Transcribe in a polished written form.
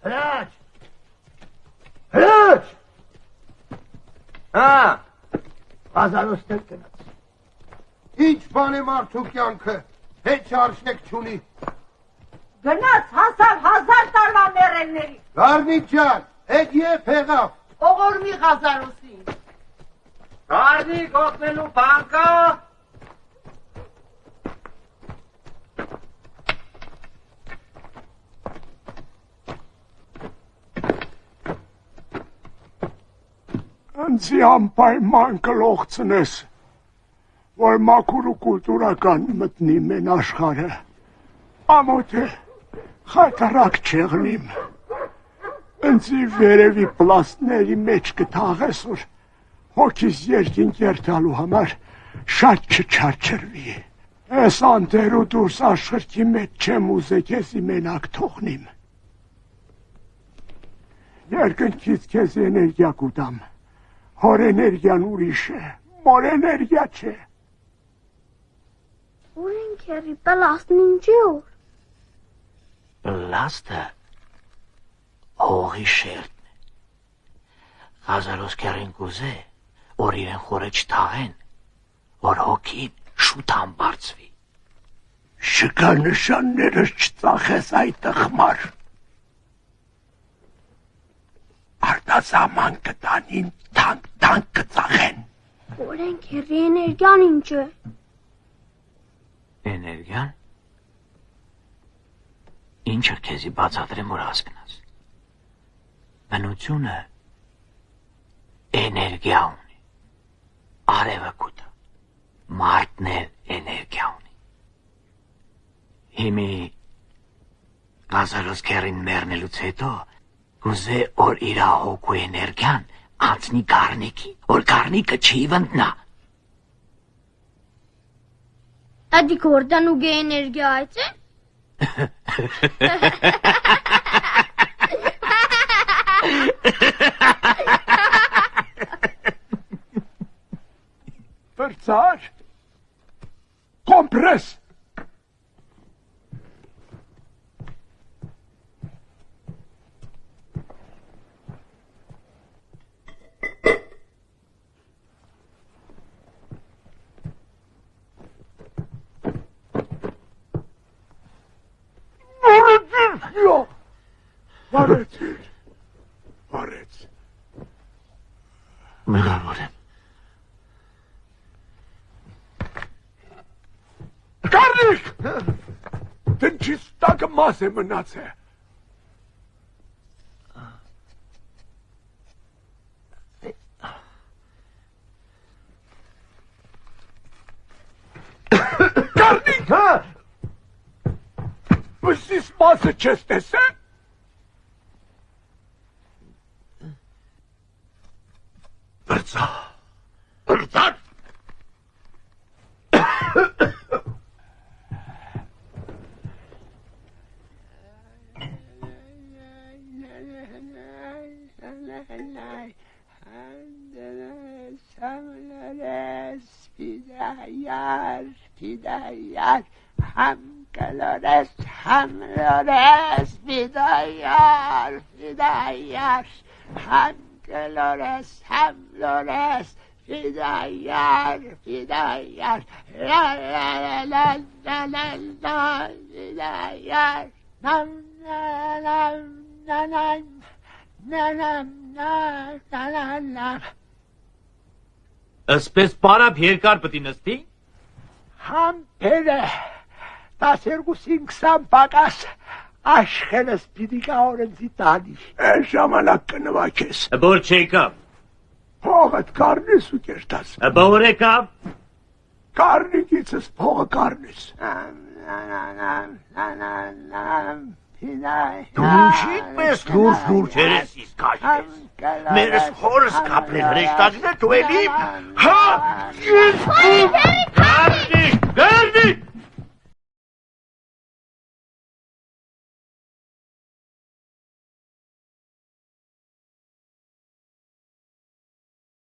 Հրաչ։ Հա։ Ղազարոստել կնաց։ Ինչ բան է մարդու կյանքը, հեչ արժեք չունի։ Գնաց հասավ 1000 տարվա մեռելների։ Գարնիկ ջան, էդ եվ եղավ։ Ողորմի Ղազարոսին։ Գարնիկ օգնելու բան կա։ Անձի անպայման կլողցնես, որ մաքուր ու կուլտուրական մտնի մեն աշխարհը, ամոթ է, խայտարակ չեղնիմ, ընձի վերևի պլաստների մեջ կթաղես, որ հոգիս երկին կերտալու համար շատ չչարչրվի, ես անտեր ու դուրս աշխրքի մեջ չեմ ուզե քեզի մենակ թողնիմ, երկնքից քեզ էներգիա կուտամ, հոր էներգիան ուրիշ է, մոր էներգիա չէ։ Ուր են քերի պլաստն ինչի որ։ Պլաստը հողի շերտն է։ Ղազարոս քերին կուզե, որ իրեն խորը չթաղեն, որ հոգին շուտ անբարձվի։ Շկա նշաններս չծախես այդ տխմար։ Արտասահման կտանին թանկ կծախեն։ Որ են քերի էներգիան ինչ է։ Էներգիան։ Ինչը քեզի բացատրեմ, որ հասկնաս։ Բնությունը էներգիա ունի։ Արևը կուտը։ Մարդն էլ էներգիա ունի։ Հիմի Ղազարոս քերին մեռնելուց հետո կուզե որ իրա հոգու էներգիան անցնի գառնիկի, որ գառնիկը չի վնտնա։ Տատիկ որտան ուգե էներգիա այդ է։ Վրցար, կոմպրես։ Վարեց։ Մեղավոր եմ։ Գարնիկ, տնչից տակը մաս է մնաց է։ Գարնիկ, վսիս մասը չես տեսե։ Վրցար։ Fidayar, ham kalores, ham lores, fidayar, ham kalores, ham lores, fidayar, la la la la la la, fidayar, nam nam nam nam nam nam nam nam. Ասպես պարապ երկար պտի նստի։ Համ բերը, 12-20 պակաս աշխենս պիտի կահորնձի տանի։ Այս ժամանակ կնվակես։ Որ չեկավ։ Փողդ կարնես ու կերտաս։ Որ եկավ։ Կարնիկիցս փողը կարնես։ Դու ինչի՞դ պես լուրջ երես իսկ այդպես։ Մերս հորս կապրել հրեշտակն է դու էլի։ Հա, Գարնիկ,